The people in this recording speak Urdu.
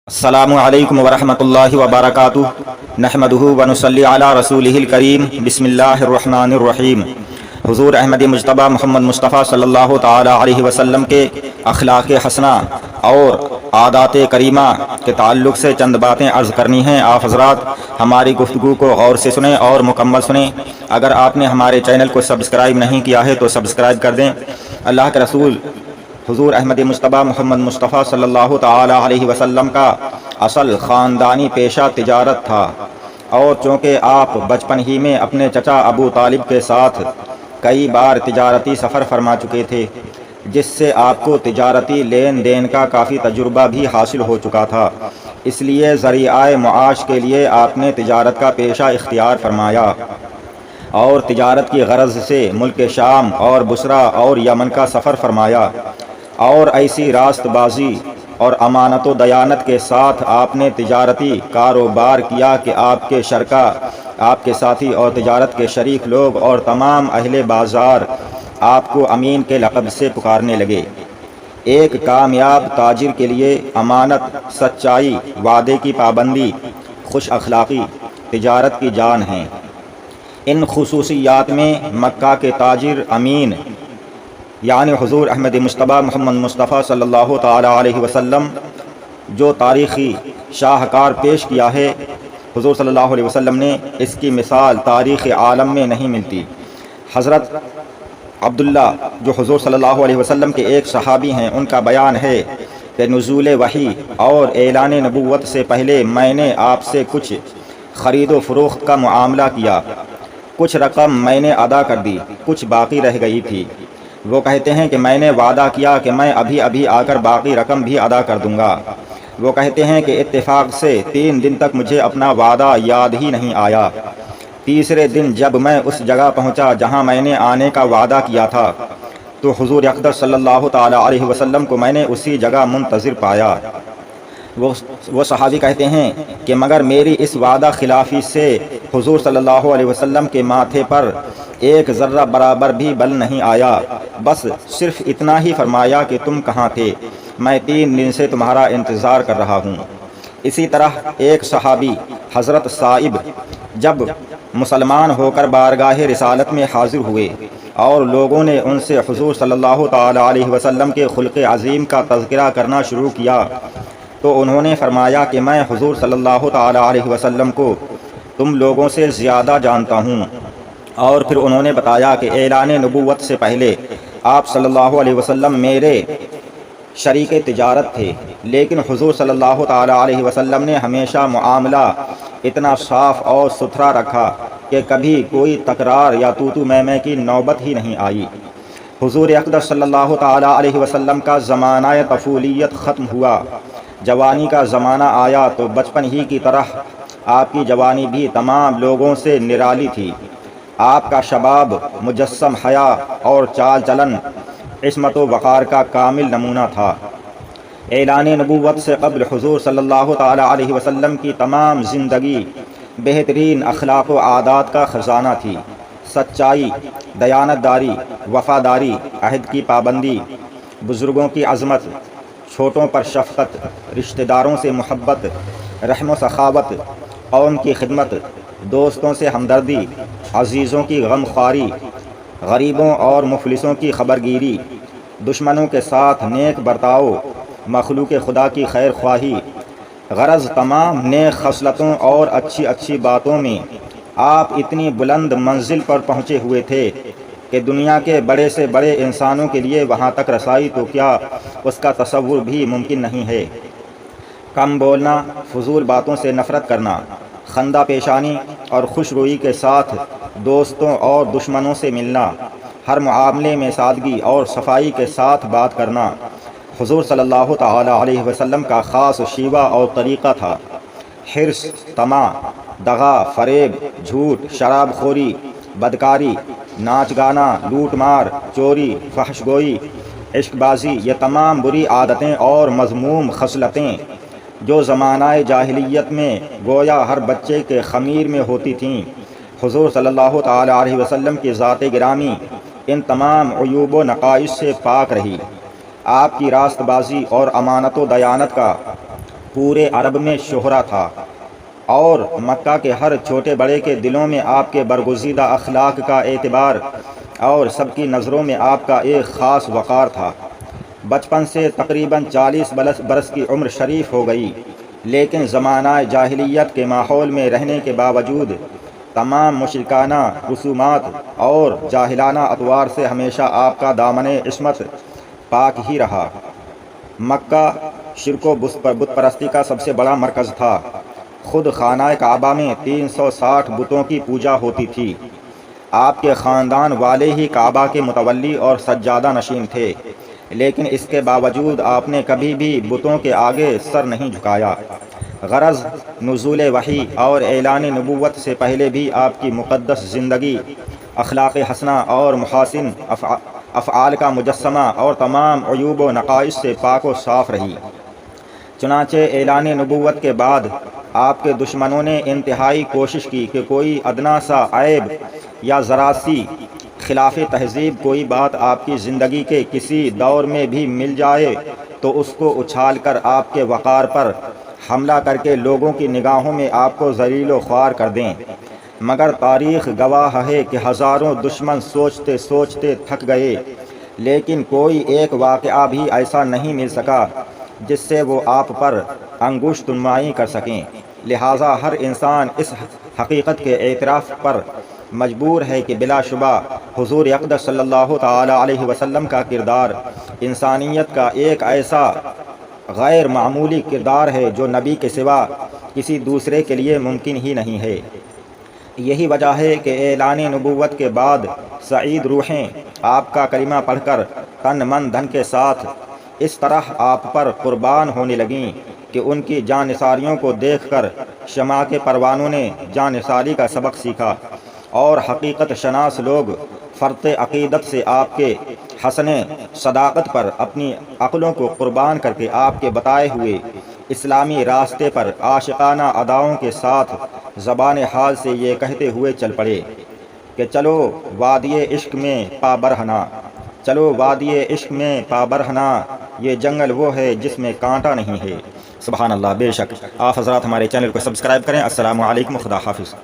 السلام علیکم ورحمۃ اللہ وبرکاتہ نحمدہ ونصلی علی رسولہ الکریم بسم اللہ الرحمن الرحیم۔ حضور احمد مجتبیٰ محمد مصطفیٰ صلی اللہ تعالی علیہ وسلم کے اخلاق حسنہ اور عادات کریمہ کے تعلق سے چند باتیں عرض کرنی ہیں۔ آپ حضرات ہماری گفتگو کو غور سے سنیں اور مکمل سنیں۔ اگر آپ نے ہمارے چینل کو سبسکرائب نہیں کیا ہے تو سبسکرائب کر دیں۔ اللہ کے رسول حضور احمد مجتبیٰ محمد مصطفیٰ صلی اللہ تعالی علیہ وسلم کا اصل خاندانی پیشہ تجارت تھا، اور چونکہ آپ بچپن ہی میں اپنے چچا ابو طالب کے ساتھ کئی بار تجارتی سفر فرما چکے تھے، جس سے آپ کو تجارتی لین دین کا کافی تجربہ بھی حاصل ہو چکا تھا، اس لیے ذریعہ معاش کے لیے آپ نے تجارت کا پیشہ اختیار فرمایا اور تجارت کی غرض سے ملک شام اور بصرہ اور یمن کا سفر فرمایا، اور ایسی راست بازی اور امانت و دیانت کے ساتھ آپ نے تجارتی کاروبار کیا کہ آپ کے شرکا، آپ کے ساتھی اور تجارت کے شریک لوگ اور تمام اہل بازار آپ کو امین کے لقب سے پکارنے لگے۔ ایک کامیاب تاجر کے لیے امانت، سچائی، وعدے کی پابندی، خوش اخلاقی تجارت کی جان ہیں۔ ان خصوصیات میں مکہ کے تاجر امین یعنی حضور احمد مجتبیٰ محمد مصطفیٰ صلی اللہ تعالی علیہ وسلم جو تاریخی شاہکار پیش کیا ہے، حضور صلی اللہ علیہ وسلم نے اس کی مثال تاریخ عالم میں نہیں ملتی۔ حضرت عبداللہ جو حضور صلی اللہ علیہ وسلم کے ایک صحابی ہیں، ان کا بیان ہے کہ نزول وحی اور اعلان نبوت سے پہلے میں نے آپ سے کچھ خرید و فروخت کا معاملہ کیا، کچھ رقم میں نے ادا کر دی، کچھ باقی رہ گئی تھی۔ وہ کہتے ہیں کہ میں نے وعدہ کیا کہ میں ابھی آ کر باقی رقم بھی ادا کر دوں گا۔ وہ کہتے ہیں کہ اتفاق سے 3 دن تک مجھے اپنا وعدہ یاد ہی نہیں آیا۔ تیسرے دن جب میں اس جگہ پہنچا جہاں میں نے آنے کا وعدہ کیا تھا، تو حضور اقدس صلی اللہ تعالی علیہ وسلم کو میں نے اسی جگہ منتظر پایا۔ وہ صحابی کہتے ہیں کہ مگر میری اس وعدہ خلافی سے حضور صلی اللہ علیہ وسلم کے ماتھے پر ایک ذرہ برابر بھی بل نہیں آیا، بس صرف اتنا ہی فرمایا کہ تم کہاں تھے، میں 3 دن سے تمہارا انتظار کر رہا ہوں۔ اسی طرح ایک صحابی حضرت صائب جب مسلمان ہو کر بارگاہ رسالت میں حاضر ہوئے اور لوگوں نے ان سے حضور صلی اللہ تعالی علیہ وسلم کے خلق عظیم کا تذکرہ کرنا شروع کیا، تو انہوں نے فرمایا کہ میں حضور صلی اللہ تعالی علیہ وسلم کو تم لوگوں سے زیادہ جانتا ہوں، اور پھر انہوں نے بتایا کہ اعلان نبوت سے پہلے آپ صلی اللہ علیہ وسلم میرے شریک تجارت تھے، لیکن حضور صلی اللہ تعالی علیہ وسلم نے ہمیشہ معاملہ اتنا صاف اور ستھرا رکھا کہ کبھی کوئی تکرار یا تو میں کی نوبت ہی نہیں آئی۔ حضور اقدس صلی اللہ تعالی علیہ وسلم کا زمانہ طفولیت ختم ہوا، جوانی کا زمانہ آیا تو بچپن ہی کی طرح آپ کی جوانی بھی تمام لوگوں سے نرالی تھی۔ آپ کا شباب مجسم حیا اور چال چلن عصمت و وقار کا کامل نمونہ تھا۔ اعلان نبوت سے قبل حضور صلی اللہ تعالی علیہ وسلم کی تمام زندگی بہترین اخلاق و عادات کا خزانہ تھی۔ سچائی، دیانت داری، وفاداری، عہد کی پابندی، بزرگوں کی عظمت، چھوٹوں پر شفقت، رشتہ داروں سے محبت، رحم و سخاوت، قوم کی خدمت، دوستوں سے ہمدردی، عزیزوں کی غمخواری، غریبوں اور مفلسوں کی خبرگیری، دشمنوں کے ساتھ نیک برتاؤ، مخلوق خدا کی خیر خواہی، غرض تمام نیک خصلتوں اور اچھی باتوں میں آپ اتنی بلند منزل پر پہنچے ہوئے تھے کہ دنیا کے بڑے سے بڑے انسانوں کے لیے وہاں تک رسائی تو کیا اس کا تصور بھی ممکن نہیں ہے۔ کم بولنا، فضول باتوں سے نفرت کرنا، خندہ پیشانی اور خوش روئی کے ساتھ دوستوں اور دشمنوں سے ملنا، ہر معاملے میں سادگی اور صفائی کے ساتھ بات کرنا حضور صلی اللہ تعالی علیہ وسلم کا خاص شیوہ اور طریقہ تھا۔ حرص، طمع، دغا، فریب، جھوٹ، شراب خوری، بدکاری، ناچ گانا، لوٹ مار، چوری، فحش گوئی، عشق بازی، یہ تمام بری عادتیں اور مذموم خصلتیں جو زمانہ جاہلیت میں گویا ہر بچے کے خمیر میں ہوتی تھیں، حضور صلی اللہ تعالی علیہ وسلم کی ذات گرامی ان تمام عیوب و نقائص سے پاک رہی۔ آپ کی راست بازی اور امانت و دیانت کا پورے عرب میں شہرہ تھا، اور مکہ کے ہر چھوٹے بڑے کے دلوں میں آپ کے برگزیدہ اخلاق کا اعتبار اور سب کی نظروں میں آپ کا ایک خاص وقار تھا۔ بچپن سے تقریباً 40 برس کی عمر شریف ہو گئی، لیکن زمانہ جاہلیت کے ماحول میں رہنے کے باوجود تمام مشرکانہ رسومات اور جاہلانہ اطوار سے ہمیشہ آپ کا دامن عصمت پاک ہی رہا۔ مکہ شرک و بت پرستی کا سب سے بڑا مرکز تھا۔ خود خانہ کعبہ میں 360 بتوں کی پوجا ہوتی تھی۔ آپ کے خاندان والے ہی کعبہ کے متولی اور سجادہ نشین تھے، لیکن اس کے باوجود آپ نے کبھی بھی بتوں کے آگے سر نہیں جھکایا۔ غرض نزول وحی اور اعلان نبوت سے پہلے بھی آپ کی مقدس زندگی اخلاق حسنہ اور محاسن افعال کا مجسمہ اور تمام عیوب و نقائص سے پاک و صاف رہی۔ چنانچہ اعلان نبوت کے بعد آپ کے دشمنوں نے انتہائی کوشش کی کہ کوئی ادنا سا عیب یا ذرا سی خلاف تہذیب کوئی بات آپ کی زندگی کے کسی دور میں بھی مل جائے تو اس کو اچھال کر آپ کے وقار پر حملہ کر کے لوگوں کی نگاہوں میں آپ کو ذلیل و خوار کر دیں۔ مگر تاریخ گواہ ہے کہ ہزاروں دشمن سوچتے سوچتے تھک گئے، لیکن کوئی ایک واقعہ بھی ایسا نہیں مل سکا جس سے وہ آپ پر انگشت نمائی کر سکیں۔ لہٰذا ہر انسان اس حقیقت کے اعتراف پر مجبور ہے کہ بلا شبہ حضور اقدس صلی اللہ تعالی علیہ وسلم کا کردار انسانیت کا ایک ایسا غیر معمولی کردار ہے جو نبی کے سوا کسی دوسرے کے لیے ممکن ہی نہیں ہے۔ یہی وجہ ہے کہ اعلان نبوت کے بعد سعید روحیں آپ کا کلمہ پڑھ کر تن من دھن کے ساتھ اس طرح آپ پر قربان ہونے لگیں کہ ان کی جان نثاریوں کو دیکھ کر شمع کے پروانوں نے جان نثاری کا سبق سیکھا، اور حقیقت شناس لوگ فرط عقیدت سے آپ کے حسن صداقت پر اپنی عقلوں کو قربان کر کے آپ کے بتائے ہوئے اسلامی راستے پر عاشقانہ اداؤں کے ساتھ زبان حال سے یہ کہتے ہوئے چل پڑے کہ چلو وادی عشق میں پا برہنہ، چلو وادی عشق میں پا برہنہ، یہ جنگل وہ ہے جس میں کانٹا نہیں ہے۔ سبحان اللہ۔ بے شک آپ حضرات ہمارے چینل کو سبسکرائب کریں۔ السلام علیکم، خدا حافظ۔